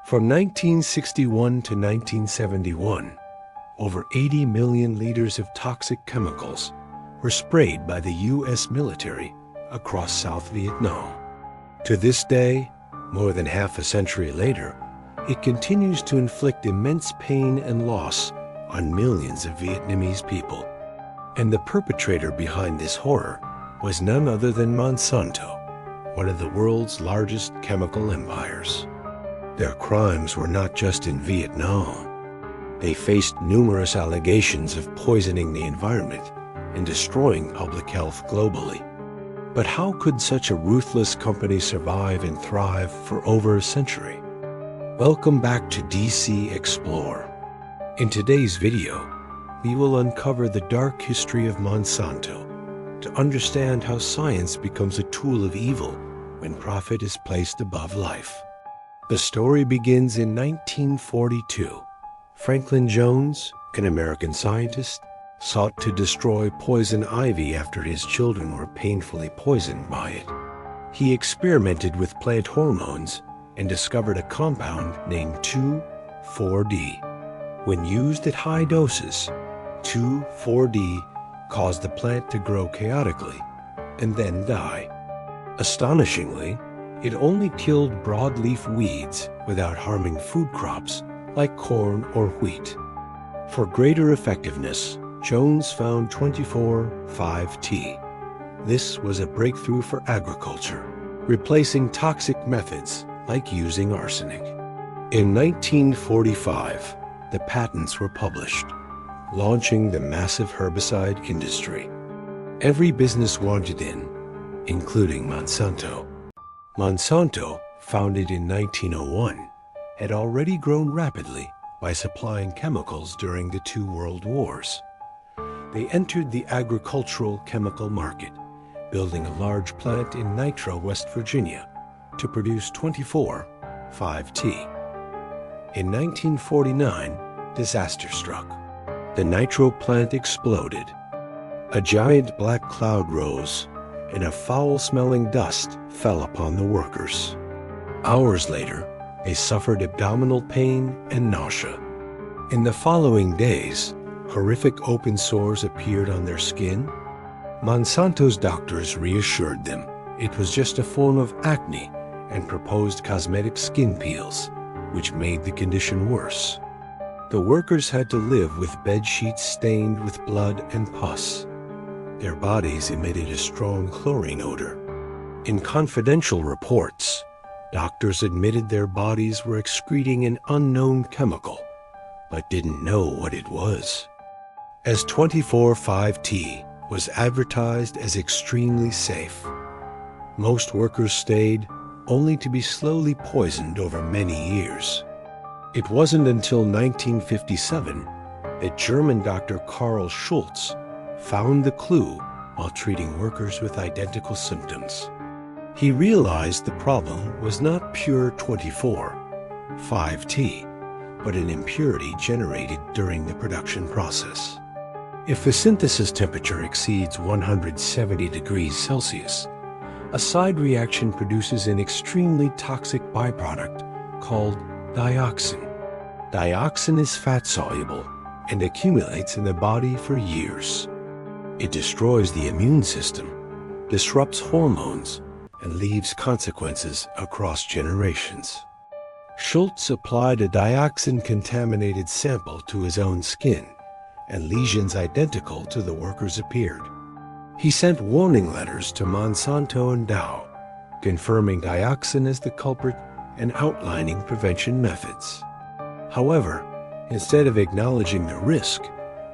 From 1961 to 1971, over 80 million liters of toxic chemicals were sprayed by the U.S. military across South Vietnam. To this day, more than half a century later, it continues to inflict immense pain and loss on millions of Vietnamese people. And the perpetrator behind this horror was none other than Monsanto, one of the world's largest chemical empires. Their crimes were not just in Vietnam. They faced numerous allegations of poisoning the environment and destroying public health globally. But how could such a ruthless company survive and thrive for over a century? Welcome back to DC Explore. In today's video, we will uncover the dark history of Monsanto to understand how science becomes a tool of evil when profit is placed above life. The story begins in 1942. Franklin Jones, an American scientist, sought to destroy poison ivy after his children were painfully poisoned by it. He experimented with plant hormones and discovered a compound named 2,4-D. When used at high doses, 2,4-D caused the plant to grow chaotically and then die. Astonishingly, it only killed broadleaf weeds without harming food crops like corn or wheat. For greater effectiveness, Jones found 24,5-T. This was a breakthrough for agriculture, replacing toxic methods like using arsenic. In 1945, the patents were published, launching the massive herbicide industry. Every business wanted in, including Monsanto. Monsanto, founded in 1901, had already grown rapidly by supplying chemicals during the two world wars. They entered the agricultural chemical market, building a large plant in Nitro, West Virginia, to produce 24,5-T. In 1949, disaster struck. The Nitro plant exploded. A giant black cloud rose, and a foul-smelling dust fell upon the workers. Hours later, they suffered abdominal pain and nausea. In the following days, horrific open sores appeared on their skin. Monsanto's doctors reassured them it was just a form of acne and proposed cosmetic skin peels, which made the condition worse. The workers had to live with bed sheets stained with blood and pus. Their bodies emitted a strong chlorine odor. In confidential reports, doctors admitted their bodies were excreting an unknown chemical, but didn't know what it was. As 24,5-T was advertised as extremely safe, most workers stayed only to be slowly poisoned over many years. It wasn't until 1957 that German Dr. Karl Schultz found the clue while treating workers with identical symptoms. He realized the problem was not pure 24,5-T, but an impurity generated during the production process. If the synthesis temperature exceeds 170 degrees Celsius, a side reaction produces an extremely toxic byproduct called dioxin. Dioxin is fat-soluble and accumulates in the body for years. It destroys the immune system, disrupts hormones, and leaves consequences across generations. Schultz applied a dioxin-contaminated sample to his own skin, and lesions identical to the workers appeared. He sent warning letters to Monsanto and Dow, confirming dioxin as the culprit and outlining prevention methods. However, instead of acknowledging the risk,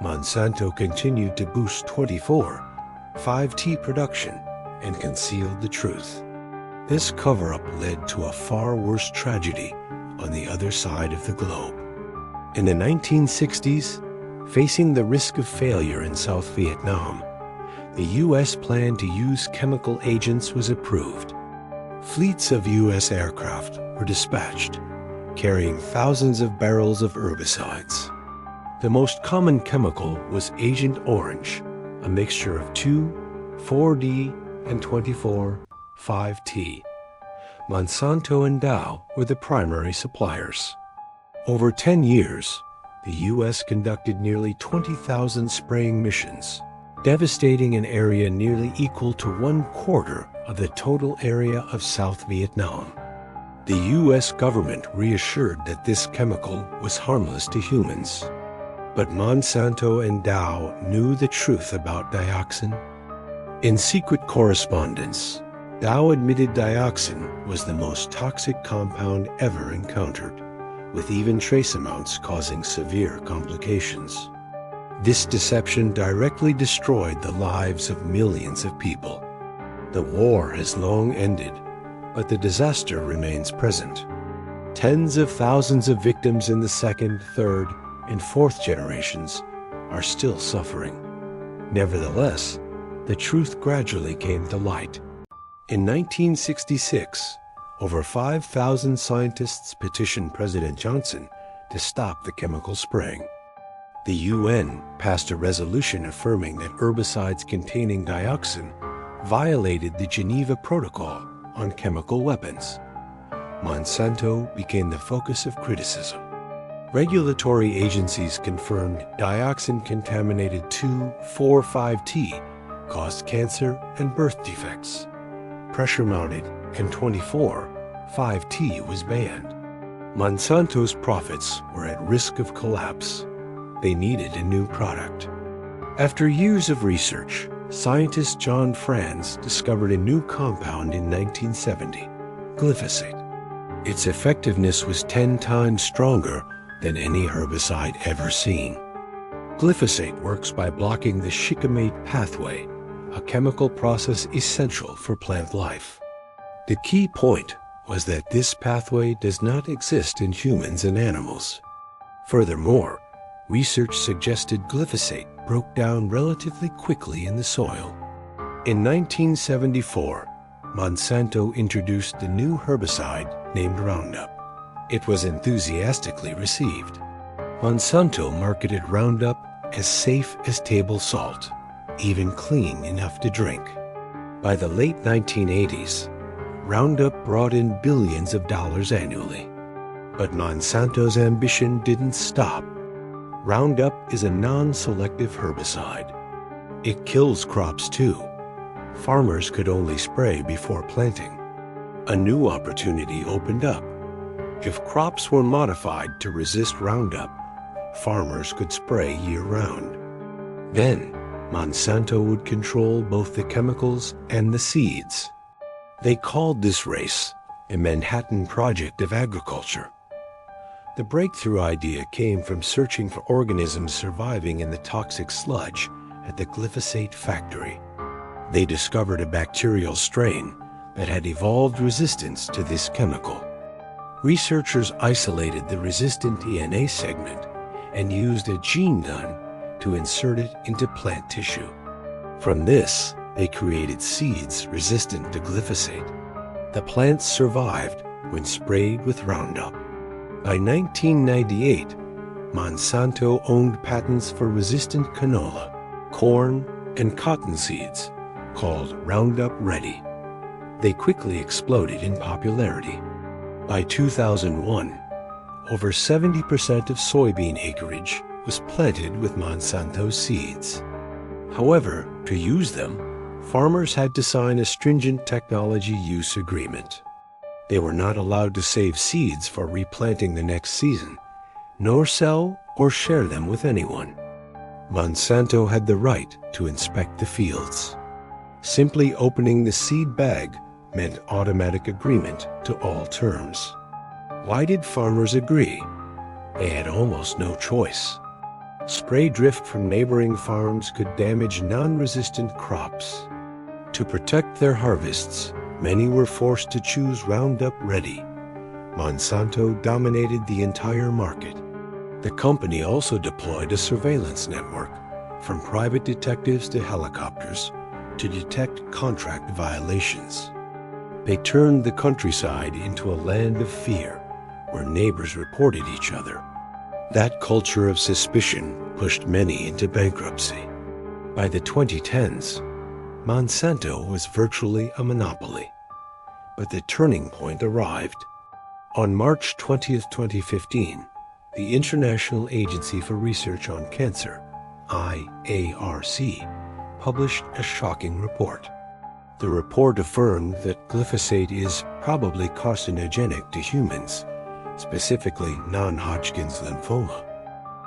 Monsanto continued to boost 24,5-T production and concealed the truth. This cover-up led to a far worse tragedy on the other side of the globe. In the 1960s, facing the risk of failure in South Vietnam, the U.S. plan to use chemical agents was approved. Fleets of U.S. aircraft were dispatched, carrying thousands of barrels of herbicides. The most common chemical was Agent Orange, a mixture of 2,4-D and 24,5-T. Monsanto and Dow were the primary suppliers. Over 10 years, the U.S. conducted nearly 20,000 spraying missions, devastating an area nearly equal to 1/4 of the total area of South Vietnam. The U.S. government reassured that this chemical was harmless to humans. But Monsanto and Dow knew the truth about dioxin. In secret correspondence, Dow admitted dioxin was the most toxic compound ever encountered, with even trace amounts causing severe complications. This deception directly destroyed the lives of millions of people. The war has long ended, but the disaster remains present. Tens of thousands of victims in the second, third, and fourth generations are still suffering. Nevertheless, the truth gradually came to light. In 1966, over 5,000 scientists petitioned President Johnson to stop the chemical spraying. The UN passed a resolution affirming that herbicides containing dioxin violated the Geneva Protocol on chemical weapons. Monsanto became the focus of criticism. Regulatory agencies confirmed dioxin-contaminated 2,4,5-T caused cancer and birth defects. Pressure-mounted N24,5-T was banned. Monsanto's profits were at risk of collapse. They needed a new product. After years of research, scientist John Franz discovered a new compound in 1970, glyphosate. Its effectiveness was 10 times stronger than any herbicide ever seen. Glyphosate works by blocking the shikimate pathway, a chemical process essential for plant life. The key point was that this pathway does not exist in humans and animals. Furthermore, research suggested glyphosate broke down relatively quickly in the soil. In 1974, Monsanto introduced a new herbicide named Roundup. It was enthusiastically received. Monsanto marketed Roundup as safe as table salt, even clean enough to drink. By the late 1980s, Roundup brought in billions of dollars annually. But Monsanto's ambition didn't stop. Roundup is a non-selective herbicide. It kills crops too. Farmers could only spray before planting. A new opportunity opened up. If crops were modified to resist Roundup, farmers could spray year-round. Then, Monsanto would control both the chemicals and the seeds. They called this race a Manhattan Project of Agriculture. The breakthrough idea came from searching for organisms surviving in the toxic sludge at the glyphosate factory. They discovered a bacterial strain that had evolved resistance to this chemical. Researchers isolated the resistant DNA segment and used a gene gun to insert it into plant tissue. From this, they created seeds resistant to glyphosate. The plants survived when sprayed with Roundup. By 1998, Monsanto owned patents for resistant canola, corn, and cotton seeds called Roundup Ready. They quickly exploded in popularity. By 2001, over 70% of soybean acreage was planted with Monsanto's seeds. However, to use them, farmers had to sign a stringent technology use agreement. They were not allowed to save seeds for replanting the next season, nor sell or share them with anyone. Monsanto had the right to inspect the fields. Simply opening the seed bag meant automatic agreement to all terms. Why did farmers agree? They had almost no choice. Spray drift from neighboring farms could damage non-resistant crops. To protect their harvests, many were forced to choose Roundup Ready. Monsanto dominated the entire market. The company also deployed a surveillance network, from private detectives to helicopters, to detect contract violations. They turned the countryside into a land of fear, where neighbors reported each other. That culture of suspicion pushed many into bankruptcy. By the 2010s, Monsanto was virtually a monopoly. But the turning point arrived. On March 20, 2015, the International Agency for Research on Cancer, IARC, published a shocking report. The report affirmed that glyphosate is probably carcinogenic to humans, specifically non-Hodgkin's lymphoma.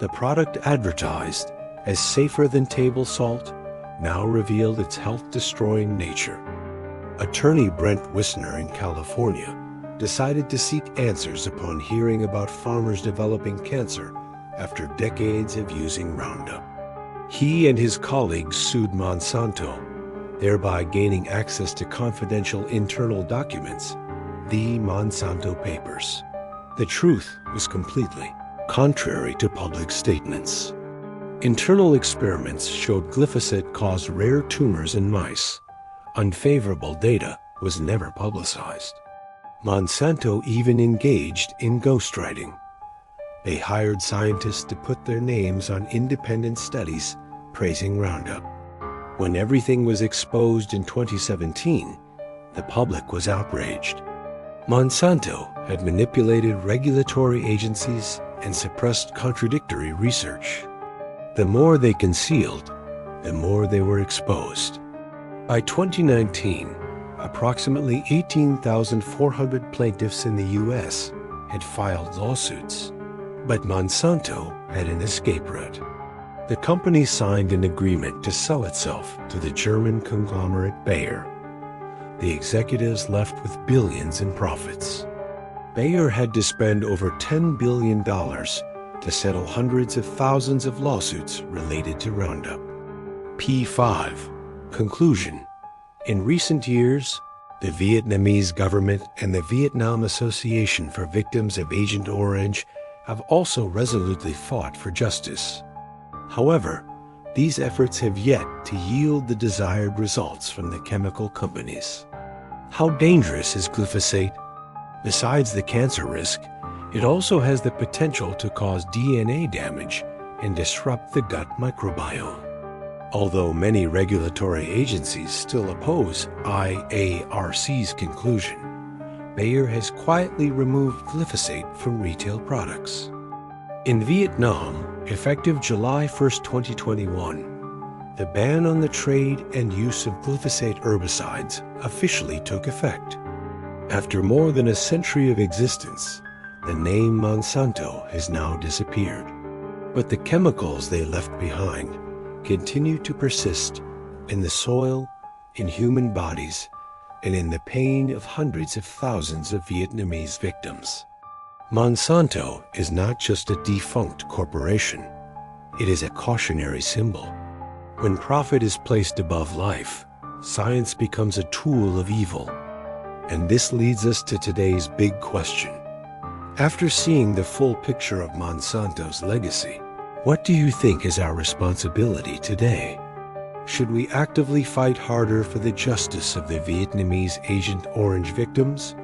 The product, advertised as safer than table salt, now revealed its health-destroying nature. Attorney Brent Wisner in California decided to seek answers upon hearing about farmers developing cancer after decades of using Roundup. He and his colleagues sued Monsanto, thereby gaining access to confidential internal documents, the Monsanto Papers. The truth was completely contrary to public statements. Internal experiments showed glyphosate caused rare tumors in mice. Unfavorable data was never publicized. Monsanto even engaged in ghostwriting. They hired scientists to put their names on independent studies praising Roundup. When everything was exposed in 2017, the public was outraged. Monsanto had manipulated regulatory agencies and suppressed contradictory research. The more they concealed, the more they were exposed. By 2019, approximately 18,400 plaintiffs in the U.S. had filed lawsuits, but Monsanto had an escape route. The company signed an agreement to sell itself to the German conglomerate Bayer. The executives left with billions in profits. Bayer had to spend over $10 billion to settle hundreds of thousands of lawsuits related to Roundup. P5. Conclusion. In recent years, the Vietnamese government and the Vietnam Association for Victims of Agent Orange have also resolutely fought for justice. However, these efforts have yet to yield the desired results from the chemical companies. How dangerous is glyphosate? Besides the cancer risk, it also has the potential to cause DNA damage and disrupt the gut microbiome. Although many regulatory agencies still oppose IARC's conclusion, Bayer has quietly removed glyphosate from retail products. In Vietnam, effective July 1, 2021, the ban on the trade and use of glyphosate herbicides officially took effect. After more than a century of existence, the name Monsanto has now disappeared. But the chemicals they left behind continue to persist in the soil, in human bodies, and in the pain of hundreds of thousands of Vietnamese victims. Monsanto is not just a defunct corporation. It is a cautionary symbol. When profit is placed above life, science becomes a tool of evil. And this leads us to today's big question. After seeing the full picture of Monsanto's legacy, what do you think is our responsibility today? Should we actively fight harder for the justice of the Vietnamese Agent Orange victims,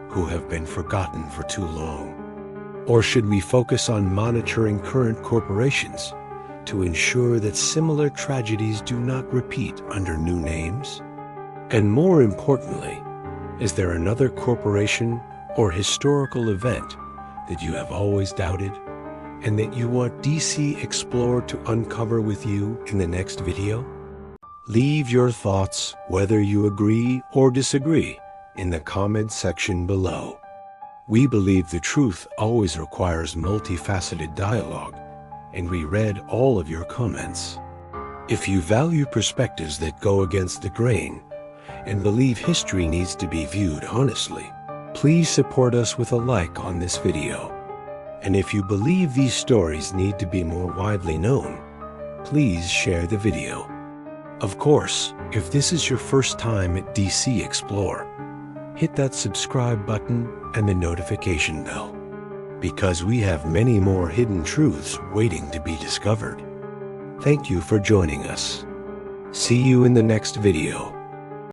who have been forgotten for too long? Or should we focus on monitoring current corporations to ensure that similar tragedies do not repeat under new names? And more importantly, is there another corporation or historical event that you have always doubted and that you want DC Explore to uncover with you in the next video? Leave your thoughts, whether you agree or disagree, in the comments section below. We believe the truth always requires multifaceted dialogue, and we read all of your comments. If you value perspectives that go against the grain and believe history needs to be viewed honestly, please support us with a like on this video. And if you believe these stories need to be more widely known, please share the video. Of course, if this is your first time at DC Explore, hit that subscribe button and the notification bell, because we have many more hidden truths waiting to be discovered. Thank you for joining us. See you in the next video.